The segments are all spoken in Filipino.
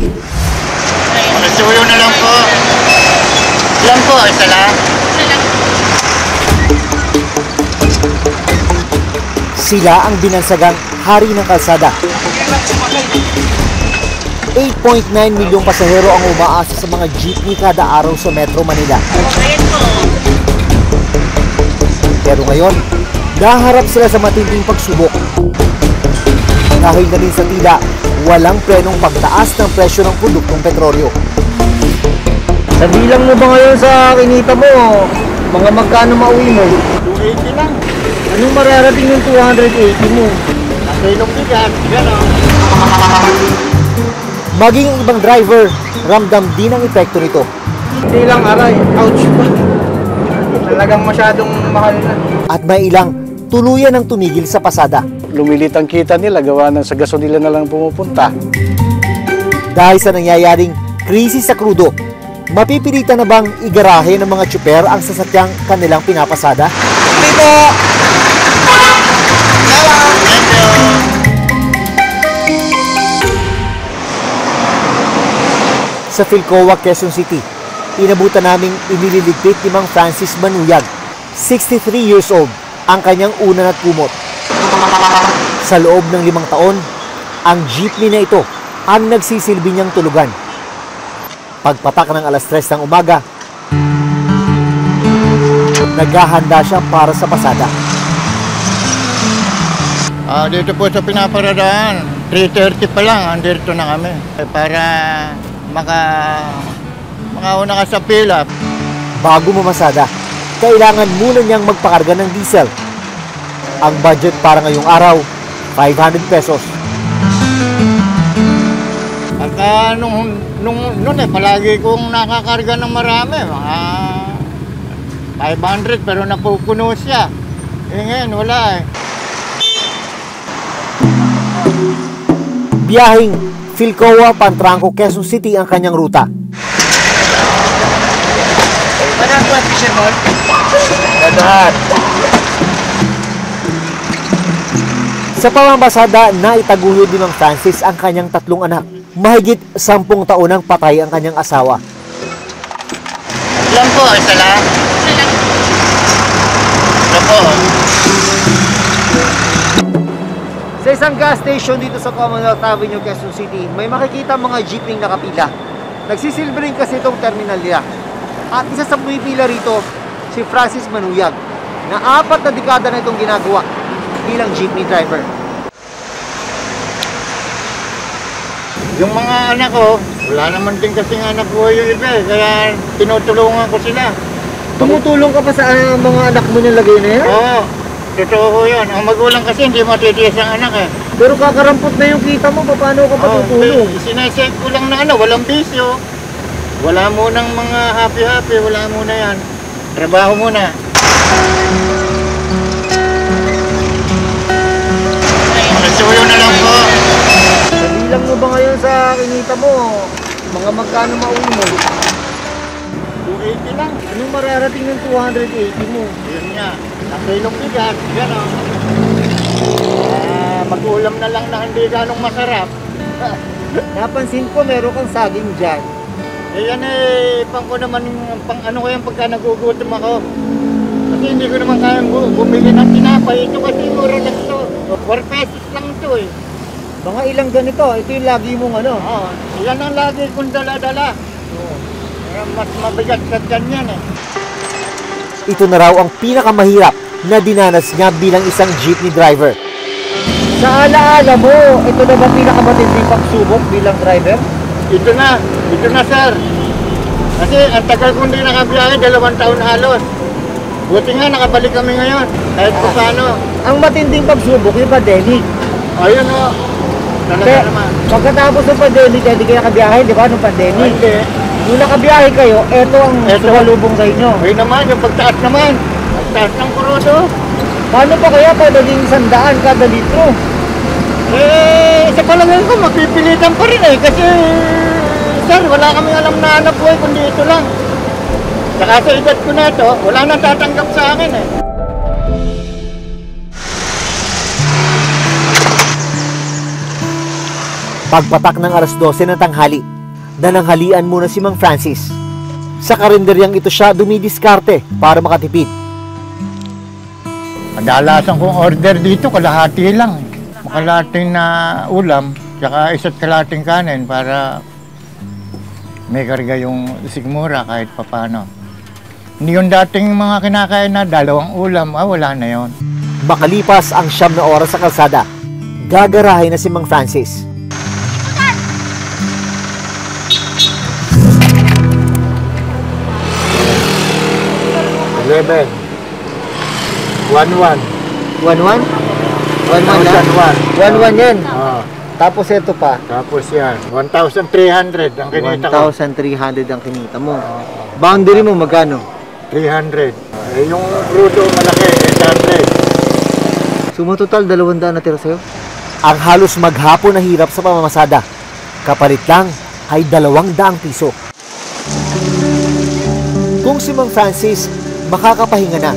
Suyo na lang po. Ilan po? Isa lang? Sila ang binansagang hari ng kalsada. 8.9 milyong pasahero ang umaasa sa mga jeepney kada araw sa Metro Manila. Pero ngayon, naharap sila sa matinding pagsubok. Dahil na rin sa tila, walang prenong pagtaas ng presyo ng produktong petrolyo. Sa bilang mo ba ngayon sa kinita mo, mga magkano mauwi mo? 280 lang. Anong mararating yung 280 mo? Nasa ilong bigat. Gano'n. Maging ang ibang driver, ramdam din ang epekto nito. Hindi lang aray, ouch pa. Talagang masyadong mahal na. At may ilang tuluyan ang tumigil sa pasada. Lumilit ang kita nila, gawa ng sa gasolina na lang pumupunta. Dahil sa nangyayaring krisis sa krudo, mapipilitan na bang igarahe ng mga tsuper ang sasakyang kanilang pinapasada? Dito! Thank you! Sa Philcoa, Quezon City, inabutan naming inililigpit ni Mang Francis Manuyag, 63 years old, ang kanyang una na kumot. Sa loob ng 5 taon, ang jeepney na ito ang nagsisilbi niyang tulugan. Pagpatak ng alas 3 ng umaga, naghahanda siya para sa pasada. Dito po sa pinaparadaan, 3:30 pa lang, andito na kami. Para makauna ka sa pila. Bago mamasada, kailangan muna niyang magpakarga ng diesel. Ang budget para ngayong araw, 500 pesos. Pagka noon palagi kong nakakarga ng marami, mga 500 pero napupuno siya. Ngayon wala eh. Biyahing Philcoa, Pantranco, Quezon City ang kanyang ruta. Sa pamambasada, naitaguyod ni Mang Francis ang kanyang 3 anak. Mahigit 10 taon nang patay ang kanyang asawa. Ilan po? Isa lang? Ito po. Sa isang gas station dito sa Commonwealth Avenue, Quezon City, may makikita mga jeepney nakapila. Nagsisilbi rin kasi itong terminal nila. At isa sa pumipila rito, si Francis Manuyag, na 4 na dekada na itong ginagawa bilang jeepney driver. Yung mga anak ko, wala naman din kasing anak ko yung iba eh, kaya tinutulungan ko sila. Tumutulong ka pa sa mga anak mo niyang lagay na yan? Oo, totoo ko yun. Ang magulang kasi hindi matitiis ang anak eh. Pero kakarampot na yung kita mo, paano ka patutulong? Sinasave ko lang na walang bisyo. Wala munang mga happy-happy, wala muna yan. Trabaho muna. Suyo na lang po. Sa bilang mo ba ngayon sa kinita mo, mga magkano mauwi mo? 280 lang. Anong mararating ng 280 mo? Yun nga. Nasa ilong bigat. Gano'n. Mag-ulam na lang na hindi ganong masarap. Napansin ko meron kang saging dyan. Eh yan eh, pang ko naman, pang ano ko yan pagka nagugutom ako. Kasi hindi ko naman kayang bumili ng tinapay. Ito kasi mura lang ito. 4 pesos lang ito eh. Mga ilang ganito, ito yung lagi mong ano. Oo, yan ang lagi kong dala-dala. Mas mabigat sa ganyan eh. Ito na raw ang pinakamahirap na dinanas niya bilang isang jeepney driver. Sa alaala mo, ito na ba pinakamatinding pagsubok bilang driver? Ito na sir. Kasi ang tagal kong hindi nakabiyahe, 2 taon halos. Buti nga nakabalik kami ngayon, kahit pa paano. Ang matinding pagsubok yung pandemic. Ayun o, talaga naman. Pagkatapos ng pandemic, hindi kayo nakabiyahe, di ba, nung pandemic? Hindi. Nung nakabiyahe kayo, ito ang sumalubong sa inyo. Ayun naman, yung pagtaas naman. Pagtaas ng kuruso. Paano pa kaya pag naging 100 kada litro? Eh, sa palagay ko, mapipilitan pa rin eh. Kasi, sir, wala kaming alam na hanap buhay kundi ito lang. Saka sa edad ko na ito, wala nang tatanggap sa akin eh. Pagpatak ng alas 12 ng tanghali, nananghalian muna si Mang Francis. Sa karinderyang ito siya dumidiskarte para makatipid. Kadalasan kong order dito, kalahati lang. Makalating na ulam, tsaka isa't kalating kanin para may karga yung sigmura kahit papano. Hindi yung dating mga kinakain na 2 ulam, wala na yon. Makalipas ang 9 na oras sa kalsada, gagarahin na si Mang Francis. $11. 1-1. 1-1? 1-1 na? 1-1 yan. Tapos ito pa. Tapos yan, 1,300 ang kinita ko. 1,300 ang kinita mo. Boundary mo magkano? 300. Yung crudo malaki, 800. Total 200 na tira sa'yo? Ang halos maghapon na hirap sa pamamasada. Kapalit lang ay 200 piso. Kung si Mang Francis makakapahinga na.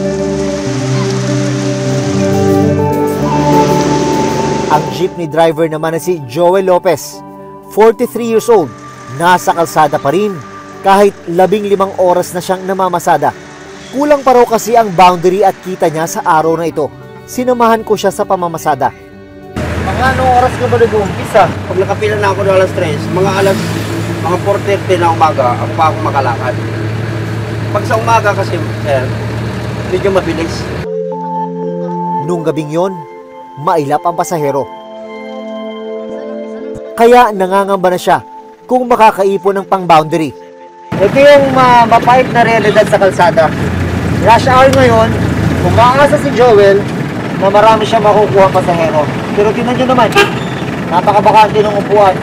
Ang jeepney driver naman na si Joel Lopez, 43 years old, nasa kalsada pa rin kahit 15 oras na siyang namamasada. Kulang pa raw kasi ang boundary at kita niya sa araw na ito. Sinamahan ko siya sa pamamasada. Mga anong oras ka ba nag-uumpisa? Pag nakapila na ako ng alas 3, mga 4:30 na umaga, ako pa akong makalakad. Pag sa umaga kasi, sir, medyo mabilis. Nung gabing yon, mailap ang pasahero. Kaya nangangamba na siya kung makakaipon ng pang-boundary. Ito yung mapait na realidad sa kalsada. Rush hour ngayon, kung maasa si Joel na marami siyang makukuha pasahero. Pero tingnan nyo naman, napakabakante ng upuan.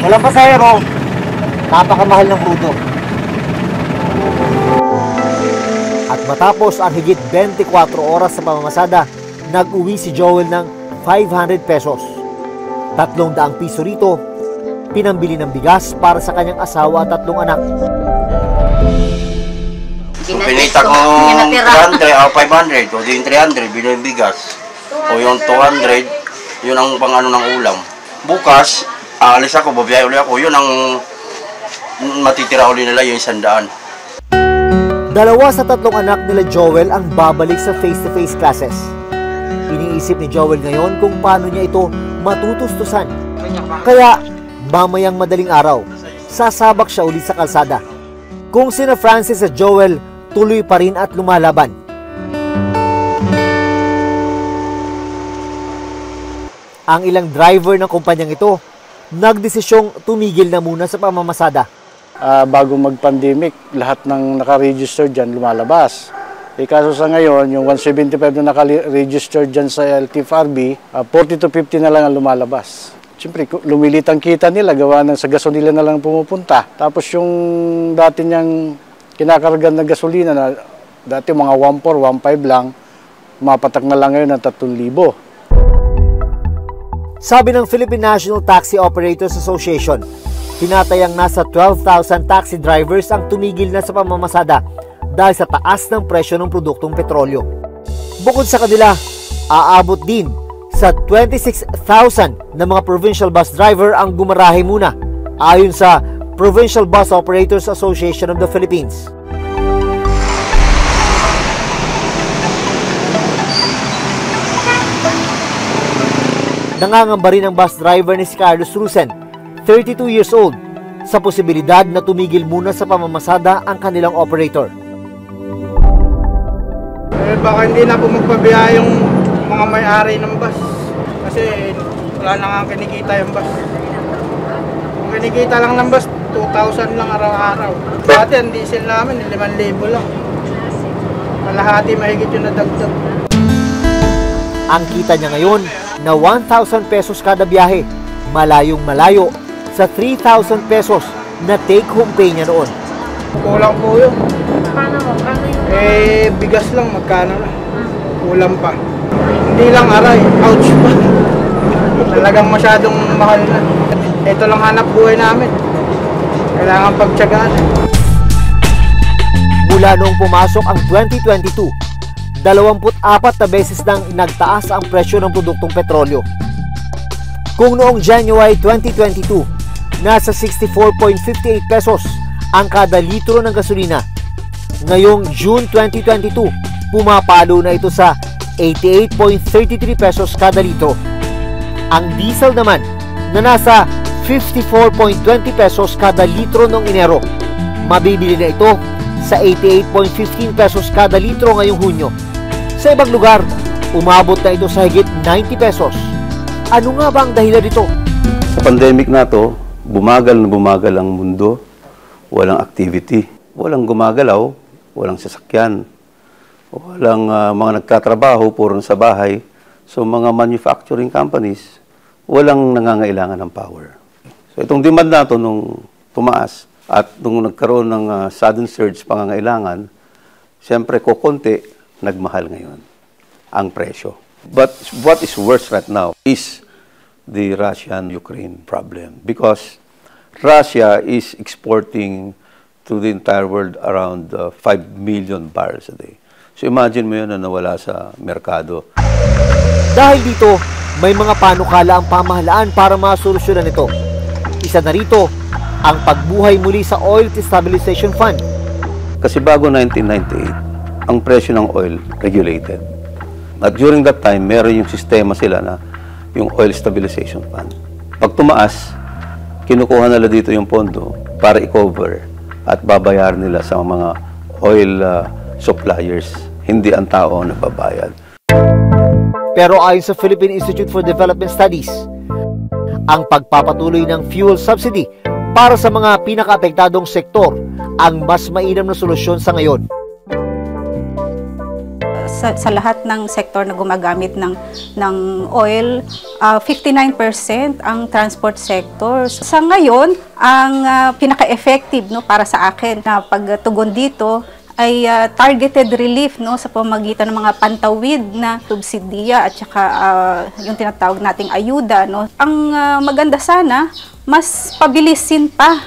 Walang pasahero, napakamahal ng crudo. At matapos ang higit 24 oras sa pamamasada, nag-uwi si Joel ng 500 pesos. 300 piso rito, pinambili ng bigas para sa kanyang asawa at 3 anak. Kung pinita ko 300 o 500, o yung 300, bilhin yung bigas. O yung 200, yun ang pang-ano ng ulam. Bukas, aalis ako, babiyay ulit ako, yun ang matitira ulit nila yung 100. 2 sa 3 anak nila Joel ang babalik sa face-to-face classes. Iniisip ni Joel ngayon kung paano niya ito matutustusan. Kaya, mamayang madaling araw, sasabak siya ulit sa kalsada. Kung sina Francis at Joel, tuloy pa rin at lumalaban. Ang ilang driver ng kumpanyang ito, nagdesisyong tumigil na muna sa pamamasada. Bago mag-pandemic, lahat ng naka-register dyan lumalabas. Kaso sa ngayon, yung 175 na naka-register dyan sa LTFRB, 40 to 50 na lang ang lumalabas. Siyempre, lumilit ang kita nila, gawa ng sa gasolina na lang pumupunta. Tapos yung dati niyang kinakargan na gasolina na dati mga 1.4, 1.5 lang, mapatak na lang ngayon ng 3,000. Sabi ng Philippine National Taxi Operators Association, tinatayang nasa 12,000 taxi drivers ang tumigil na sa pamamasada dahil sa taas ng presyo ng produktong petrolyo. Bukod sa kanila, aabot din sa 26,000 na mga provincial bus driver ang gumarahe muna, ayon sa Provincial Bus Operators Association of the Philippines. Nangangamba rin ang bus driver ni si Carlos Rusen, 32 years old, sa posibilidad na tumigil muna sa pamamasada ang kanilang operator. Baka hindi na po magpabiya yung mga may-ari ng bus kasi wala na nga kinikita yung bus. Kung kinikita lang ng bus, 2,000 lang araw-araw. Dati ang diesel namin, 5,000 lang. Kalahati mahigit yung nadagdag. Ang kita niya ngayon na 1,000 pesos kada biyahe, malayong malayo sa 3,000 pesos na take-home pay niya noon. Kulang po yun. Bigas lang, magkano na. Kulang pa. Hindi lang aray, ouch pa. Talagang masyadong mahal na. Ito lang hanap buhay namin. Kailangan pagtiyagaan. Mula noong pumasok ang 2022, 24 na beses nang nagtaas ang presyo ng produktong petrolyo. Kung noong January 2022, nasa 64.58 pesos ang kada litro ng gasolina, ngayong June 2022, pumapalo na ito sa 88.33 pesos kada litro. Ang diesel naman na nasa 54.20 pesos kada litro noong Enero, mabibili na ito sa 88.15 pesos kada litro ngayong Hunyo. Sa ibang lugar, umabot na ito sa higit 90 pesos. Ano nga ba ang dahilan dito? Sa pandemic na to, bumagal na bumagal ang mundo, walang activity, walang gumagalaw, walang sasakyan, walang mga nagkatrabaho, puro sa bahay. So mga manufacturing companies, walang nangangailangan ng power. So itong demand na to nung tumaas at nung nagkaroon ng sudden surge pangangailangan, siyempre kukunti, nagmahal ngayon ang presyo. But what is worse right now is the Russian-Ukraine problem because Russia is exporting to the entire world around 5 million barrels a day. So imagine mo yun na nawala sa merkado. Dahil dito, may mga panukala ang pamahalaan para masolusyonan ito. Isa na rito, ang pagbuhay muli sa Oil Stabilization Fund. Kasi bago 1998, ang presyo ng oil regulated. At during that time, meron yung sistema sila na yung Oil Stabilization Fund. Pag tumaas, kinukuha nila dito yung pondo para i-cover at babayar nila sa mga oil suppliers. Hindi ang tao ang nagbabayad. Pero ayon sa Philippine Institute for Development Studies, ang pagpapatuloy ng fuel subsidy para sa mga pinakaapektadong sektor ang mas mainam na solusyon sa ngayon. Sa lahat ng sektor na gumagamit ng oil, 59% ang transport sector. Sa ngayon, ang pinaka-effective para sa akin na pagtugon dito ay targeted relief sa pamamagitan ng mga pantawid na subsidiya at saka yung tinatawag nating ayuda. Ang maganda sana, mas pabilisin pa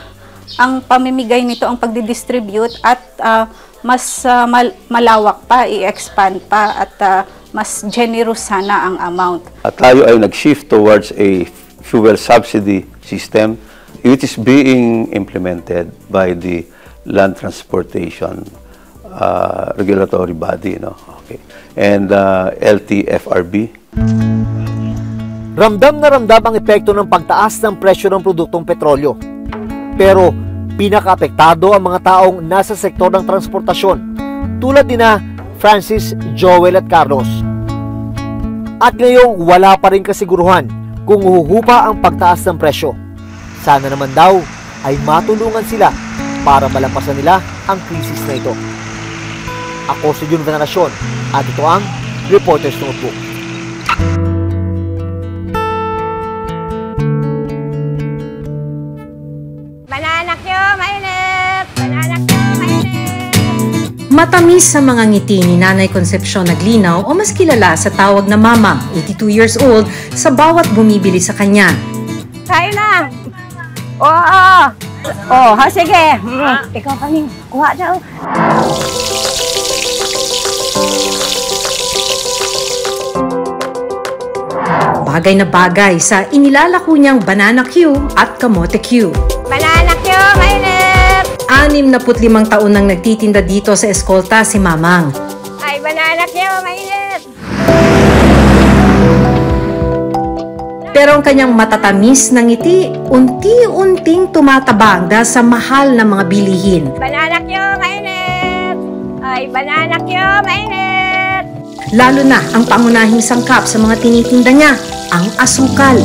ang pamimigay nito, ang pagdidistribute at mas malawak pa, i-expand pa at mas generous sana ang amount. At tayo ay nag-shift towards a fuel subsidy system which is being implemented by the Land Transportation Regulatory Body, okay, and LTFRB. Ramdam na ramdam ang epekto ng pagtaas ng presyo ng produktong petrolyo. Pero pinakaapektado ang mga taong nasa sektor ng transportasyon tulad nina Francis, Joel at Carlos. At ngayong wala pa rin kasiguruhan kung huhupa ang pagtaas ng presyo. Sana naman daw ay matulungan sila para malampasan nila ang krisis na ito. Ako si Jun Veneracion at ito ang Reporter's Notebook. Matamis sa mga ngiti ni Nanay Concepcion Naglinaw o mas kilala sa tawag na Mamang, 82 years old, sa bawat bumibili sa kanya. Kain na! Oo! Oh, sige! Ikaw kaming, kuha daw. Bagay na bagay sa inilalako niyang Banana Q at Kamote Q. Banana Q, mainit! 65 taon nang nagtitinda dito sa Escolta si Mamang. Ay, banana Q, mainit! Pero ang kanyang matatamis na ngiti, unti-unting tumatabang dahil sa mahal na mga bilihin. Banana Q, mainit! Ay, banana Q, mainit! Lalo na ang pangunahing sangkap sa mga tinitinda niya, ang asukal.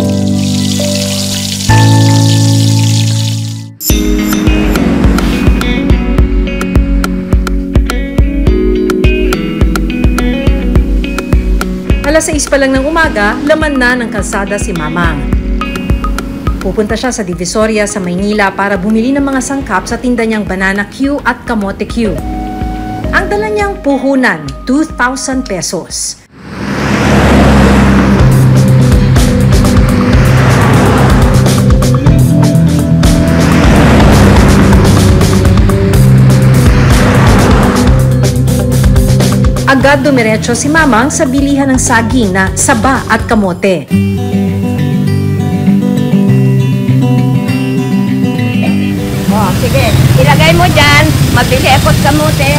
Alas 6 pa lang ng umaga, laman na ng kalsada si Mamang. Pupunta siya sa Divisoria sa Maynila para bumili ng mga sangkap sa tinda niyang Banana Q at Kamote Q. Ang dala niyang puhunan, 2,000 pesos. Agad dumiretso si Mamang sa bilihan ng saging na saba at kamote. sige. Ilagay mo dyan. Mabili ako sa kamote.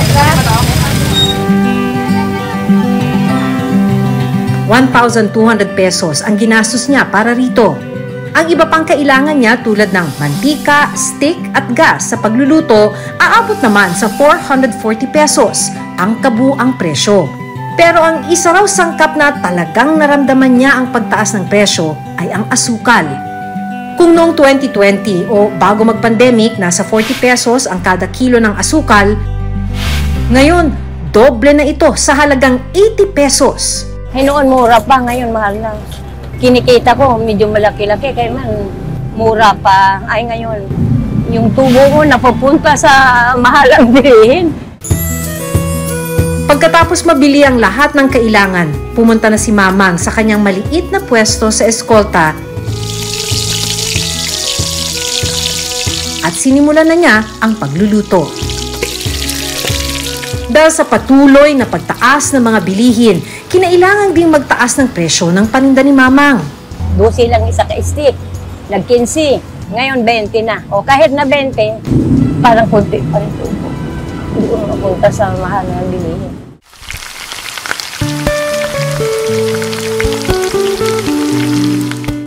1,200 pesos ang ginastos niya para rito. Ang iba pang kailangan niya tulad ng mantika, steak at gas sa pagluluto, aabot naman sa 440 pesos ang kabuang presyo. Pero ang isa raw sangkap na talagang naramdaman niya ang pagtaas ng presyo ay ang asukal. Kung noong 2020 o bago mag-pandemic, nasa 40 pesos ang kada kilo ng asukal, ngayon, doble na ito sa halagang 80 pesos. Noon mura pa, ngayon mahal na. Kinikita ko, medyo malaki-laki, kaya man mura pa. Ay ngayon, yung tubo ko napupunta sa mahalang bilihin. Pagkatapos mabili ang lahat ng kailangan, pumunta na si Mamang sa kanyang maliit na pwesto sa Escolta at sinimulan na niya ang pagluluto. Dahil sa patuloy na pagtaas ng mga bilihin, kinailangan ding magtaas ng presyo ng paninda ni Mamang. 12 lang isa ka-stick, nag-15, ngayon 20 na. O kahit na 20, parang kunti pa rin tubo. Hindi ko mapunta sa mahal na bilihin.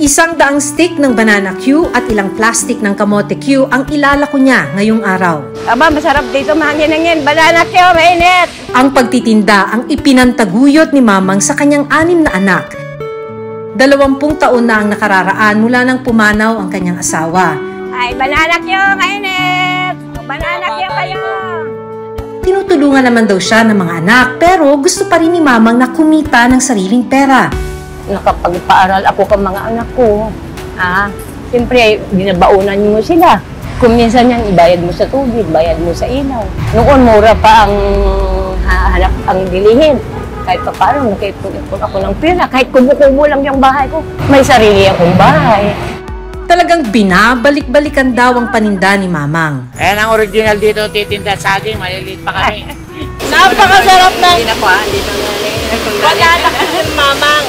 Isang daang stick ng banana Q at ilang plastic ng kamote Q ang ilalako niya ngayong araw. Aba, masarap dito, mahangin-hangin. Banana Q, mainit! Ang pagtitinda ang ipinantaguyot ni Mamang sa kanyang 6 na anak. 20 taon na ang nakararaan mula nang pumanaw ang kanyang asawa. Ay, banana Q, mainit! Banana Q kayo! Tinutulungan naman daw siya ng mga anak pero gusto pa rin ni Mamang na kumita ng sariling pera. Nakapagpaaral ako ng mga anak ko. Siyempre, binabaunan mo sila. Kung minsan yan, ibayad mo sa tubig, bayad mo sa ilaw. Noon, mura pa ang hanap ang bilihin. Kahit pa paano, nakipon ako ng pera. Kahit kubo-kubo lang yung bahay ko. May sarili akong bahay. Talagang binabalik-balikan daw ang paninda ni Mamang. Ayan ang original dito, titinda saging, maliliit pa kami. Napakasarap na! Hindi na po, hindi na banana Q, Mamang!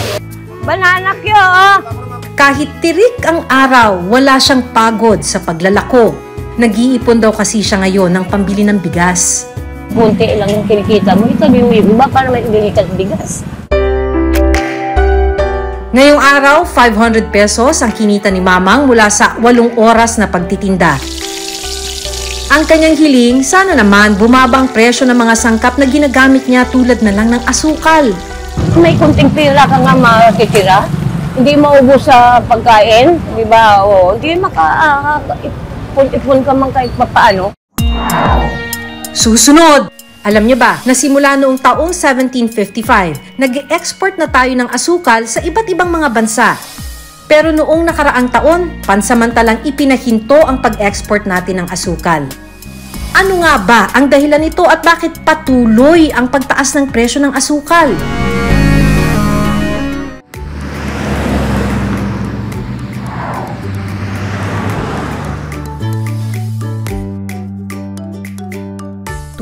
Banana Q, oh! Kahit tirik ang araw, wala siyang pagod sa paglalako. Nag-iipon daw kasi siya ngayon ng pambili ng bigas. Bunti lang yung kinikita mo, ito yung iba para may ibili ka bigas. Ngayong araw, 500 pesos ang kinita ni Mamang mula sa 8 oras na pagtitinda. Ang kanyang hiling, sana naman bumabang presyo ng mga sangkap na ginagamit niya tulad na lang ng asukal. May kunting pera ka nga makikira, hindi maubos sa pagkain, di ba? O, hindi ipon ka man kahit papaano. Susunod! Alam niyo ba na simula noong taong 1755, nag-export na tayo ng asukal sa iba't ibang mga bansa. Pero noong nakaraang taon, pansamantalang ipinahinto ang pag-export natin ng asukal. Ano nga ba ang dahilan nito at bakit patuloy ang pagtaas ng presyo ng asukal?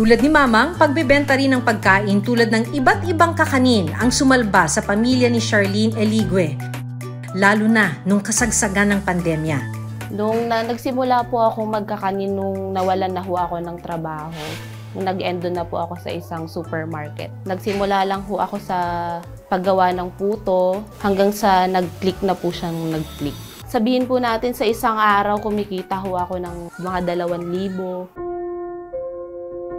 Tulad ni Mamang, pagbebenta rin ng pagkain tulad ng iba't ibang kakanin ang sumalba sa pamilya ni Charlene Eligwe, lalo na nung kasagsagan ng pandemya. Nung nagsimula po ako magkakanin nung nawalan na ho ako ng trabaho, nag-endo na po ako sa isang supermarket. Nagsimula lang ho ako sa paggawa ng puto hanggang sa nag-click na po siyang nag-click. Sabihin po natin sa isang araw kumikita ho ako ng mga 2,000.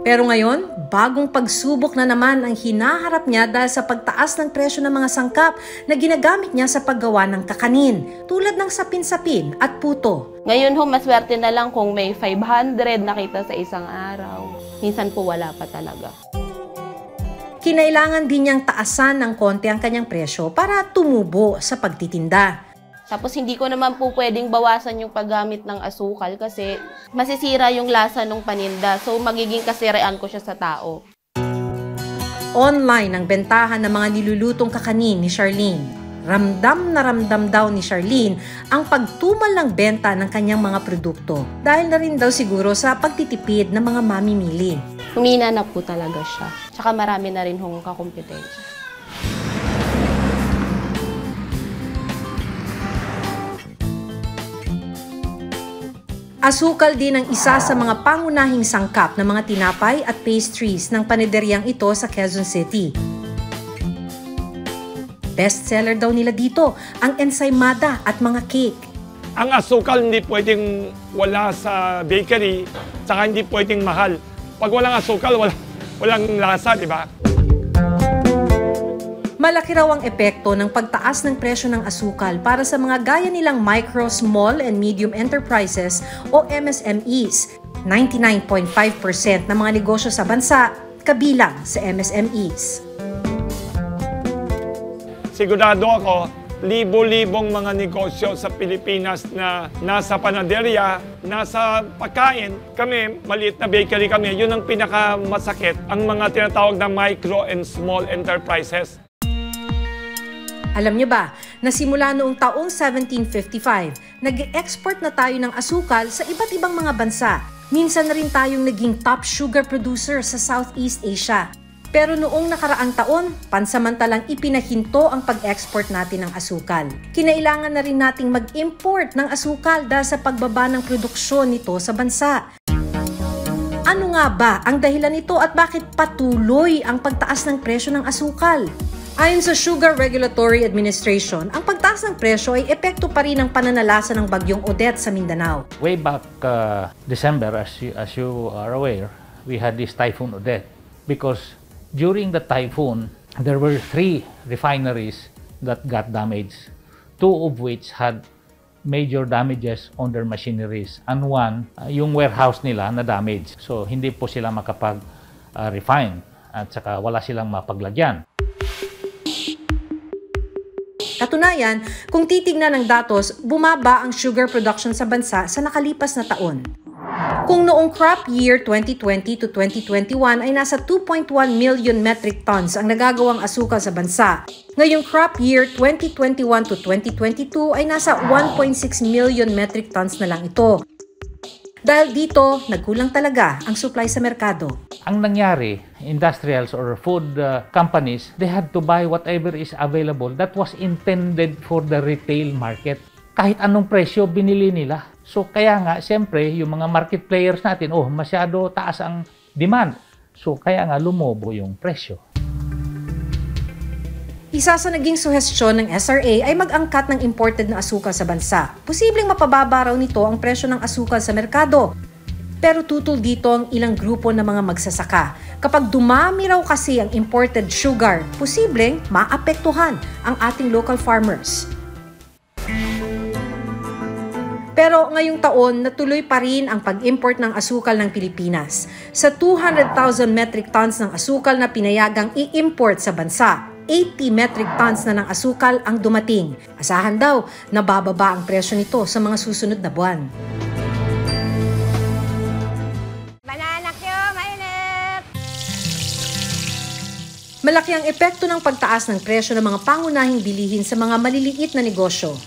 Pero ngayon, bagong pagsubok na naman ang hinaharap niya dahil sa pagtaas ng presyo ng mga sangkap na ginagamit niya sa paggawa ng kakanin, tulad ng sapin-sapin at puto. Ngayon ho, maswerte na lang kung may 500 nakita sa isang araw. Minsan po wala pa talaga. Kinailangan din niyang taasan ng konti ang kanyang presyo para tumubo sa pagtitinda. Tapos hindi ko naman po pwedeng bawasan yung paggamit ng asukal kasi masisira yung lasa ng paninda. So magiging kasirean ko siya sa tao. Online ang bentahan ng mga nilulutong kakanin ni Charlene. Ramdam na ramdam daw ni Charlene ang pagtumal ng benta ng kanyang mga produkto. Dahil na rin daw siguro sa pagtitipid ng mga mamimili. Humina na po talaga siya. Tsaka marami na rin hong kakumpetensya. Asukal din ang isa sa mga pangunahing sangkap ng mga tinapay at pastries ng panederyang ito sa Quezon City. Bestseller daw nila dito ang ensaymada at mga cake. Ang asukal hindi pwedeng wala sa bakery, saka hindi pwedeng mahal. Pag walang asukal, walang lasa, di ba? Malaki raw ang epekto ng pagtaas ng presyo ng asukal para sa mga gaya nilang micro, small, and medium enterprises o MSMEs. 99.5% ng mga negosyo sa bansa kabilang sa MSMEs. Sigurado ako, libo-libong mga negosyo sa Pilipinas na nasa panaderya, nasa pagkain. Kami, maliit na bakery kami, yun ang pinakamasakit, ang mga tinatawag na micro and small enterprises. Alam niyo ba, na simula noong taong 1755, nag-export na tayo ng asukal sa iba't ibang mga bansa. Minsan na rin tayong naging top sugar producer sa Southeast Asia. Pero noong nakaraang taon, pansamantalang ipinahinto ang pag-export natin ng asukal. Kinailangan na rin nating mag-import ng asukal dahil sa pagbaba ng produksyon nito sa bansa. Ano nga ba ang dahilan nito at bakit patuloy ang pagtaas ng presyo ng asukal? Ayon sa Sugar Regulatory Administration, ang pagtaas ng presyo ay epekto pa rin ng pananalasa ng bagyong Odette sa Mindanao. Way back December, as you are aware, we had this Typhoon Odette. Because during the typhoon, there were 3 refineries that got damaged, 2 of which had major damages on their machineries, and 1, yung warehouse nila na damaged. So, hindi po sila makapag-refine at saka wala silang mapaglagyan. Katunayan, kung titignan ng datos, bumaba ang sugar production sa bansa sa nakalipas na taon. Kung noong crop year 2020 to 2021 ay nasa 2.1 million metric tons ang nagagawang asukal sa bansa, ngayong crop year 2021 to 2022 ay nasa 1.6 million metric tons na lang ito. Dahil dito, nagkulang talaga ang supply sa merkado. Ang nangyari, industrials or food companies, they had to buy whatever is available that was intended for the retail market. Kahit anong presyo, binili nila. So kaya nga, siyempre, yung mga market players natin, masyado taas ang demand. So kaya nga, lumobo yung presyo. Isa sa naging suhestyon ng SRA ay mag-angkat ng imported na asukal sa bansa. Posibleng mapababa raw nito ang presyo ng asukal sa merkado. Pero tutol dito ang ilang grupo ng mga magsasaka. Kapag dumami raw kasi ang imported sugar, posibleng maapektuhan ang ating local farmers. Pero ngayong taon, natuloy pa rin ang pag-import ng asukal ng Pilipinas. Sa 200,000 metric tons ng asukal na pinayagang i-import sa bansa, 80 metric tons na ng asukal ang dumating. Asahan daw na bababa ang presyo nito sa mga susunod na buwan. Banana Q, mainit! Malaki ang epekto ng pagtaas ng presyo ng mga pangunahing bilihin sa mga maliliit na negosyo.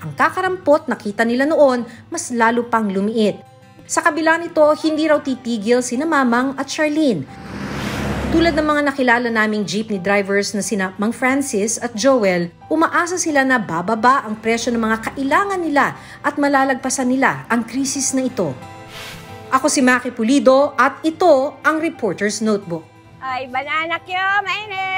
Ang kakarampot nakita nila noon, mas lalo pang lumiit. Sa kabila nito, hindi raw titigil sina Mamang at Charlene. Tulad ng mga nakilala naming jeepney drivers na sina Mang Francis at Joel, umaasa sila na bababa ang presyo ng mga kailangan nila at malalagpasan nila ang krisis na ito. Ako si Maki Pulido at ito ang Reporter's Notebook. Ay, banana Q, mainit!